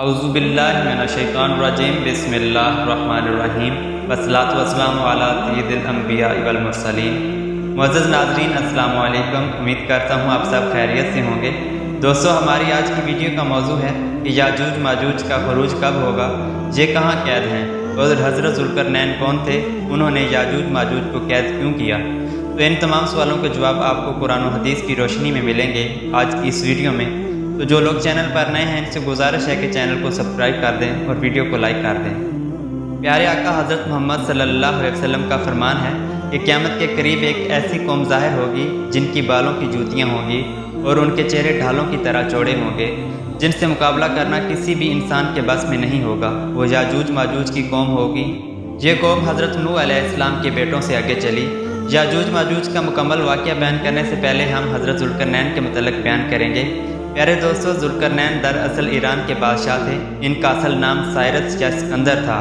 औज़ुबिल्लाहिमिनश्शैतानिर्रजीम बिस्मिल्लाहिर्रहमानिर्रहीम वस्सलातु वस्सलामु अला सय्यिदिल अंबिया वल मुरसलीन। मुअज़्ज़ज़ नाज़रीन, अस्सलामु अलैकुम। उम्मीद करता हूँ आप सब खैरियत से होंगे। दोस्तों, हमारी आज की वीडियो का मौजू है कि याजूज माजूज का खरूज कब होगा, ये कहाँ कैद हैं और हज़रत ज़ुल्करनैन कौन थे, उन्होंने याजूज माजूज को कैद क्यों किया। तो इन तमाम सवालों के जवाब आपको कुरान और हदीस की रोशनी में मिलेंगे आज की इस वीडियो में। तो जो लोग चैनल पर नए हैं, इनसे गुजारिश है कि चैनल को सब्सक्राइब कर दें और वीडियो को लाइक कर दें। प्यारे आका हज़रत मोहम्मद सल्लल्लाहु अलैहि वसल्लम का फरमान है कि क़यामत के करीब एक ऐसी कौम ज़ाहिर होगी जिनकी बालों की जूतियाँ होंगी और उनके चेहरे ढालों की तरह चौड़े होंगे, जिनसे मुकाबला करना किसी भी इंसान के बस में नहीं होगा। वो याजूज माजूज की कौम होगी। ये कौम हज़रत नूह अलैहिस्सलाम के बेटों से आगे चली। याजूज माजूज का मुकम्मल वाक़या बयान करने से पहले हम हज़रत ज़ुल्करनैन के मुतल्लिक़ बयान करेंगे। प्यारे दोस्तों, ज़ुल्करनैन दरअसल ईरान के बादशाह थे। इनका असल नाम साइरस या सिकंदर था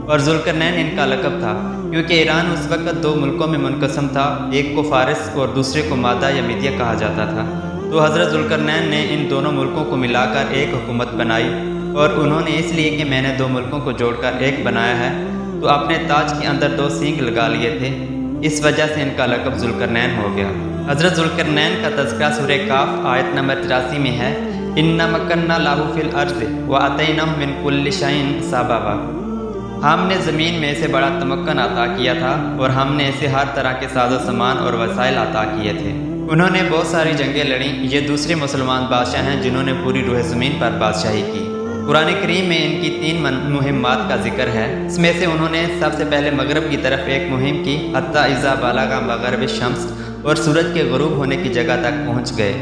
और ज़ुल्करनैन इनका लक़ब था, क्योंकि ईरान उस वक़्त दो मुल्कों में मुनक़सम था, एक को फ़ारिस और दूसरे को मादा या मीदिया कहा जाता था। तो हज़रत ज़ुल्करनैन ने इन दोनों मुल्कों को मिलाकर एक हुकूमत बनाई और उन्होंने इसलिए कि मैंने दो मुल्कों को जोड़कर एक बनाया है, तो अपने ताज के अंदर दो सींग लगा लिए थे। इस वजह से इनका लक़ब ज़ुल्करनैन हो गया। हज़रत ज़ुल्करनैन का तज़किरा सूरह काफ आयत नंबर 83 में है, इन्ना मक्कन्ना लाहु फिल अर्ज़ व अतैनाहु मिन कुल्लि शैइन सबबा। हमने ज़मीन में इसे बड़ा तमक्कन अता किया था और हमने इसे हर तरह के साजो सामान और वसाइल अता किए थे। उन्होंने बहुत सारी जंगें लड़ी। ये दूसरे मुसलमान बादशाह हैं जिन्होंने पूरी रूह ज़मीन पर बादशाही की। कुरान करीम में इनकी 3 मुहिम्मात का जिक्र है। इसमें से उन्होंने सबसे पहले मगरब की तरफ एक मुहिम की, हत्ता इज़ा बलगा मग़रिब शम्स, और सूरज के ग़ुरूब होने की जगह तक पहुंच गए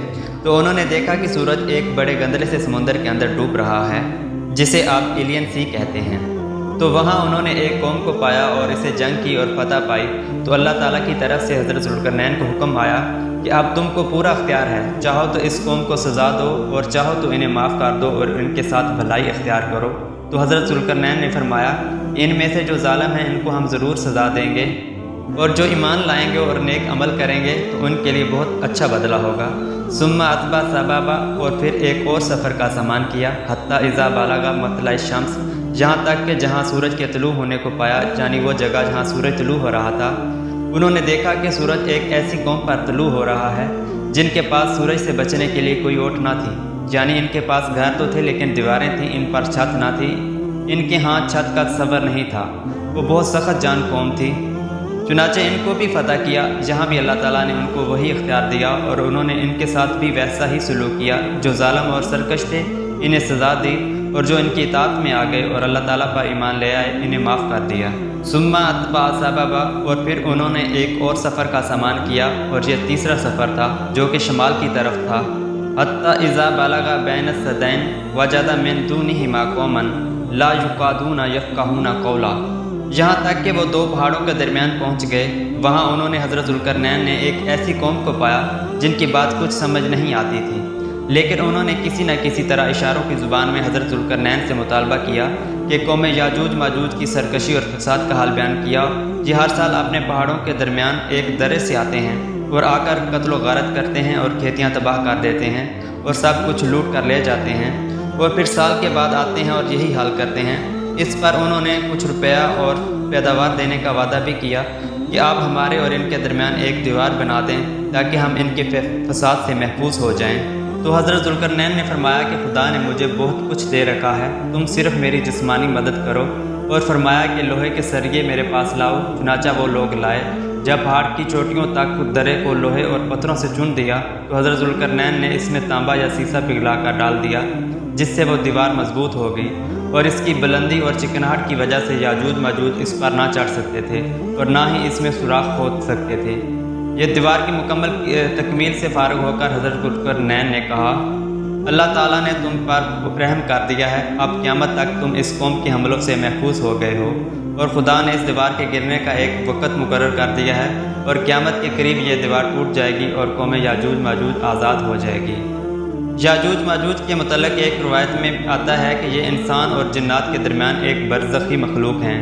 तो उन्होंने देखा कि सूरज एक बड़े गंदले से समुंदर के अंदर डूब रहा है, जिसे आप एलियन सी कहते हैं। तो वहाँ उन्होंने एक कौम को पाया और इसे जंग की और फतह पाई। तो अल्लाह ताला की तरफ से हज़रत ज़ुल्करनैन को हुक्म आया कि अब तुमको पूरा अख्तियार है, चाहो तो इस कौम को सज़ा दो और चाहो तो इन्हें माफ़ कर दो और इनके साथ भलाई इख्तियार करो। तो हज़रत ज़ुल्करनैन ने फरमाया, इनमें से जो ज़ालिम हैं इनको हम ज़रूर सज़ा देंगे और जो ईमान लाएंगे और नेक अमल करेंगे तो उनके लिए बहुत अच्छा बदला होगा। सुम्मा अतबा सबबा, और फिर एक और सफ़र का सामान किया, हत्ता इज़ा बलगा मतला शम्स, यहाँ तक कि जहाँ सूरज के तुलू होने को पाया, यानी वो जगह जहाँ सूरज तुलू हो रहा था। उन्होंने देखा कि सूरज एक ऐसी कौम पर तुलू हो रहा है जिनके पास सूरज से बचने के लिए कोई ओट ना थी, यानी इनके पास घर तो थे लेकिन दीवारें थीं, इन पर छत ना थी, इनके हाथ छत का तसव्वुर नहीं था। वो बहुत सख्त जान कौम थी। चुनाचे इनको भी फतह किया, जहाँ भी अल्लाह ताला ने उनको वही इख्तियार दिया और उन्होंने इनके साथ भी वैसा ही सलूक किया। जो जालिम और सरकश थे इन्हें सज़ा दी और जो इनकी इताअत में आ गए और अल्लाह ताला पर ईमान ले आए इन्हें माफ़ कर दिया। सुम्मा अतबा सबबा, और फिर उन्होंने एक और सफ़र का सामान किया और यह तीसरा सफ़र था जो कि शमाल की तरफ था। हत्ता इज़ा बलगा बैन सदैन वजदा मिन दूनिहिमा कौमन ला युकादूना यफ़क़हूना क़ौला, यहाँ तक कि वो दो पहाड़ों के दरमियान पहुँच गए। वहाँ उन्होंने हज़रत ज़ुल्करनैन ने एक ऐसी कौम को पाया जिनकी बात कुछ समझ नहीं आती थी, लेकिन उन्होंने किसी न किसी तरह इशारों की ज़ुबान में हज़रत ज़ुल्करनैन से मुतालबा किया कि कौम याजूज माजूज की सरकशी और फसाद का हाल बयान किया। ये हर साल अपने पहाड़ों के दरमियान एक दर्रे से आते हैं और आकर कत्ल व गारत करते हैं और खेतियाँ तबाह कर देते हैं और सब कुछ लूट कर ले जाते हैं और फिर साल के बाद आते हैं और यही हाल करते हैं। इस पर उन्होंने कुछ रुपया और पैदावार देने का वादा भी किया कि आप हमारे और इनके दरमियान एक दीवार बना दें ताकि हम इनके फसाद से महफूज हो जाएं। तो हज़रत ज़ुल्करनैन ने फरमाया कि खुदा ने मुझे बहुत कुछ दे रखा है, तुम सिर्फ मेरी जिस्मानी मदद करो। और फरमाया कि लोहे के सरिये मेरे पास लाओ। चुनाचा वो लोग लाए। जब पहाड़ की चोटियों तक दर्रे को लोहे और पत्थरों से चुन दिया तो हज़रत ज़ुल्करनैन ने इसमें तांबा या सीसा पिघला कर डाल दिया, जिससे वो दीवार मजबूत हो गई और इसकी बुलंदी और चिकनाहट की वजह से याजूज माजूज इस पर ना चढ़ सकते थे और ना ही इसमें सुराख खोद सकते थे। ये दीवार की मुकम्मल तकमील से फारग होकर हज़रत ज़ुल्करनैन ने कहा, अल्लाह ताला ने तुम पर रहम कर दिया है, अब क़यामत तक तुम इस कौम के हमलों से महफूज हो गए हो और खुदा ने इस दीवार के गिरने का एक वक़्त मुकर्रर कर दिया है और क़यामत के करीब ये दीवार टूट जाएगी और कौम याजूज माजूज आज़ाद हो जाएगी। याजूज माजूज के मुतल्लिक़ एक रवायत में आता है कि ये इंसान और जिन्नात के दरमियान एक बरज़खी मखलूक हैं।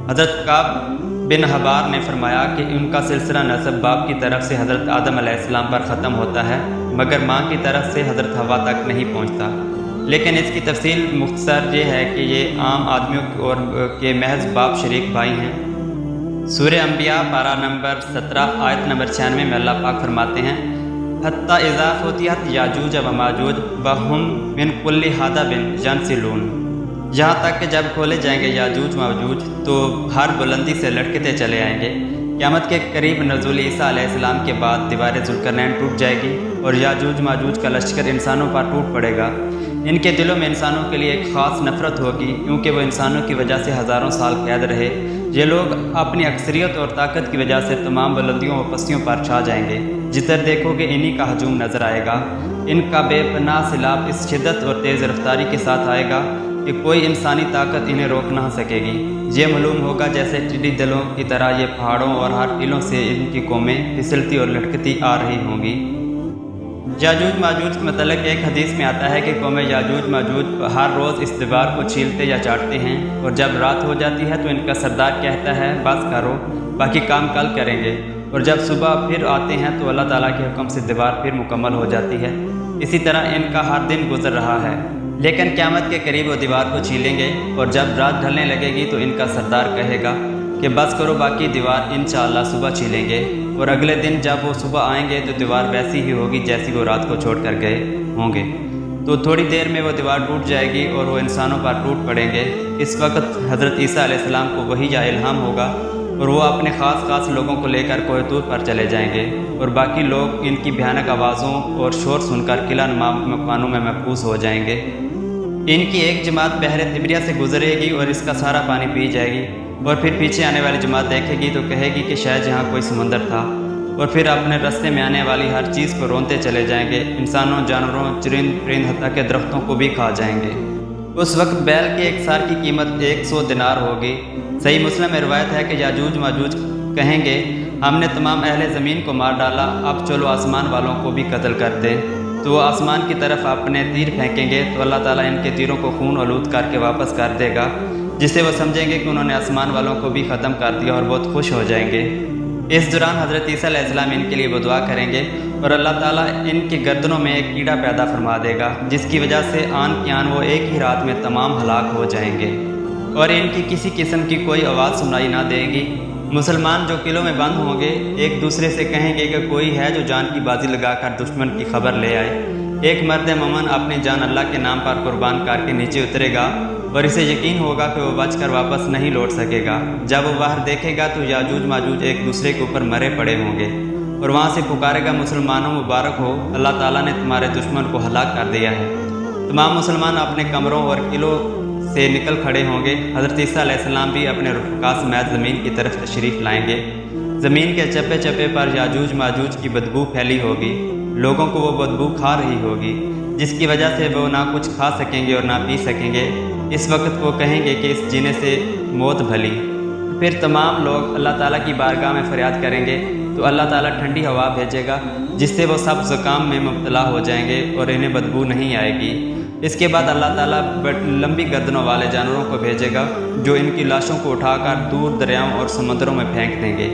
हज़रत काब बिन हबार ने फरमाया कि उनका सिलसिला नसब बाप की तरफ से हज़रत आदम अलैहिस्सलाम पर ख़त्म होता है, मगर माँ की तरफ से हज़रत हवा तक नहीं पहुँचता। لیکن اس کی تفصیل مختصر یہ ہے کہ یہ عام آدمیوں اور کے محض باپ شریک بھائی ہیں۔ سورہ انبیاء پارہ نمبر 17 آیت نمبر 96 میں اللہ پاک فرماتے ہیں حتیٰ اذا فتحت یاجوج و ماجوج وہم من کل حدب ینسلون، یہاں تک کہ جب کھولے جائیں گے یاجوج ماجوج تو ہر بلندی سے لٹکتے چلے آئیں گے۔ قیامت کے قریب نزول عیسیٰ علیہ السلام کے بعد دیوار ذوالقرنین ٹوٹ جائے گی اور یاجوج ماجوج کا لشکر انسانوں پر ٹوٹ پڑے گا۔ ان کے دلوں میں انسانوں کے لیے ایک خاص نفرت ہوگی، کیونکہ وہ انسانوں کی وجہ سے ہزاروں سال قید رہے۔ یہ لوگ اپنی اکثریت اور طاقت کی وجہ سے تمام بلندیوں و پستیوں پر چھا جائیں گے۔ جدھر دیکھو گے انہی کا ہجوم نظر آئے گا۔ ان کا بے پناہ سیلاب اس شدت اور تیز رفتاری کے ساتھ آئے گا کہ کوئی انسانی طاقت انہیں روک نہ سکے گی۔ یہ معلوم ہوگا جیسے ٹڈی دلوں کی طرح یہ پہاڑوں اور ہر ٹیلوں سے ان کی قومیں پھسلتی اور لٹکتی آ رہی ہوں گی۔ یاجوج ماجوج کے متعلق ایک حدیث میں آتا ہے کہ قوم یاجوج ماجوج ہر روز اس دیوار کو چھیلتے یا چاٹتے ہیں، اور جب رات ہو جاتی ہے تو ان کا سردار کہتا ہے بس کرو، باقی کام کل کریں گے، اور جب صبح پھر آتے ہیں تو اللہ تعالیٰ کے حکم سے دیوار پھر مکمل ہو جاتی ہے۔ اسی طرح ان کا ہر دن گزر رہا ہے، لیکن قیامت کے قریب وہ دیوار کو چھیلیں گے، اور جب رات ڈھلنے لگے گی تو ان کا سردار کہے گا کہ بس کرو، باقی دیوار انشاءاللہ صبح چھیلیں گے، اور اگلے دن جب وہ صبح آئیں گے تو دیوار ویسی ہی ہوگی جیسی وہ رات کو چھوڑ کر گئے ہوں گے۔ تو تھوڑی دیر میں وہ دیوار ٹوٹ جائے گی اور وہ انسانوں پر ٹوٹ پڑیں گے۔ اس وقت حضرت عیسیٰ علیہ السلام کو وحی یا الہام ہوگا، اور وہ اپنے خاص لوگوں کو لے کر کوہ طور پر چلے جائیں گے، اور باقی لوگ ان کی بھیانک آوازوں اور شور سن کر قلعہ نما مکانوں میں محفوظ ہو جائیں گے۔ ان کی ایک جماعت بحر طبریہ سے گزرے گی اور اس کا سارا پانی پی جائے گی، اور پھر پیچھے آنے والی جماعت دیکھے گی تو کہے گی کہ شاید یہاں کوئی سمندر تھا، اور پھر اپنے راستے میں آنے والی ہر چیز کو رونتے چلے جائیں گے، انسانوں، جانوروں، چرند پرند، حتیٰ کہ درختوں کو بھی کھا جائیں گے۔ اس وقت بیل کے ایک سار کی قیمت 100 دینار ہوگی۔ صحیح مسلم میں روایت ہے کہ یاجوج ماجوج کہیں گے ہم نے تمام اہل زمین کو مار ڈالا، اب چلو آسمان والوں کو بھی قتل کر دیں۔ تو وہ آسمان کی طرف اپنے تیر پھینکیں گے تو اللہ تعالیٰ ان کے تیروں کو خون آلود کر کے واپس کر دے گا، جس سے وہ سمجھیں گے کہ انہوں نے آسمان والوں کو بھی ختم کر دیا، اور بہت خوش ہو جائیں گے۔ اس دوران حضرت عیسیٰ علیہ السلام ان کے لیے دعا کریں گے، اور اللہ تعالیٰ ان کی گردنوں میں ایک کیڑا پیدا فرما دے گا، جس کی وجہ سے آن کی آن وہ ایک ہی رات میں تمام ہلاک ہو جائیں گے، اور ان کی کسی قسم کی کوئی آواز سنائی نہ دے گی۔ مسلمان جو قلعوں میں بند ہوں گے ایک دوسرے سے کہیں گے کہ کوئی ہے جو جان کی بازی لگا کر دشمن کی خبر لے آئے۔ ایک مرد مومن اپنی جان اللہ کے نام پر قربان کر کے نیچے اترے گا، اور اسے یقین ہوگا کہ وہ بچ کر واپس نہیں لوٹ سکے گا۔ جب وہ باہر دیکھے گا تو یاجوج ماجوج ایک دوسرے کے اوپر مرے پڑے ہوں گے، اور وہاں سے پکارے گا مسلمانوں مبارک ہو، اللہ تعالیٰ نے تمہارے دشمن کو ہلاک کر دیا ہے۔ تمام مسلمان اپنے کمروں اور قلعوں سے نکل کھڑے ہوں گے۔ حضرت عیسیٰ علیہ السلام بھی اپنے رفقا سمیت زمین کی طرف تشریف لائیں گے۔ زمین کے چپے چپے پر یاجوج ماجوج کی بدبو پھیلی ہوگی، لوگوں کو وہ بدبو کھا رہی ہوگی، جس کی وجہ سے وہ نہ کچھ کھا سکیں گے اور نہ پی سکیں گے۔ اس وقت وہ کہیں گے کہ اس جینے سے موت بھلی۔ پھر تمام لوگ اللہ تعالیٰ کی بارگاہ میں فریاد کریں گے تو اللہ تعالیٰ ٹھنڈی ہوا بھیجے گا، جس سے وہ سب زکام میں مبتلا ہو جائیں گے اور انہیں بدبو نہیں آئے گی۔ اس کے بعد اللہ تعالیٰ لمبی گردنوں والے جانوروں کو بھیجے گا جو ان کی لاشوں کو اٹھا کر دور دریاؤں اور سمندروں میں پھینک دیں گے۔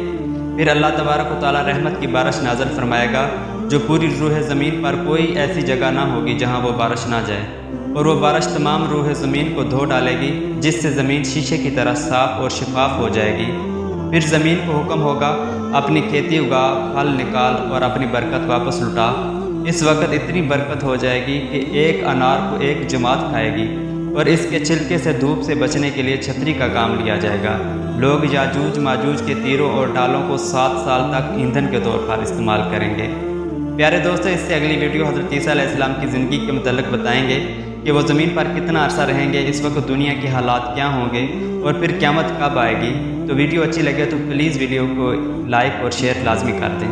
پھر اللہ تبارک و تعالیٰ رحمت کی بارش نازل فرمائے گا، جو پوری روح زمین پر کوئی ایسی جگہ نہ ہوگی جہاں وہ بارش نہ جائے، اور وہ بارش تمام روح زمین کو دھو ڈالے گی، جس سے زمین شیشے کی طرح صاف اور شفاف ہو جائے گی۔ پھر زمین کو حکم ہوگا اپنی کھیتی اگا، پھل نکال اور اپنی برکت واپس لٹا۔ اس وقت اتنی برکت ہو جائے گی کہ ایک انار کو ایک جماعت کھائے گی، اور اس کے چھلکے سے دھوپ سے بچنے کے لیے چھتری کا کام لیا جائے گا۔ لوگ یاجوج ماجوج کے تیروں اور ڈالوں کو 7 سال تک ایندھن کے طور پر استعمال کریں گے۔ پیارے دوستو، اس سے اگلی ویڈیو حضرت عیسیٰ علیہ السلام کی زندگی کے متعلق بتائیں گے کہ وہ زمین پر کتنا عرصہ رہیں گے، اس وقت دنیا کے حالات کیا ہوں گے، اور پھر قیامت کب آئے گی۔ تو ویڈیو اچھی لگے تو پلیز ویڈیو کو لائک اور شیئر لازمی کر دیں۔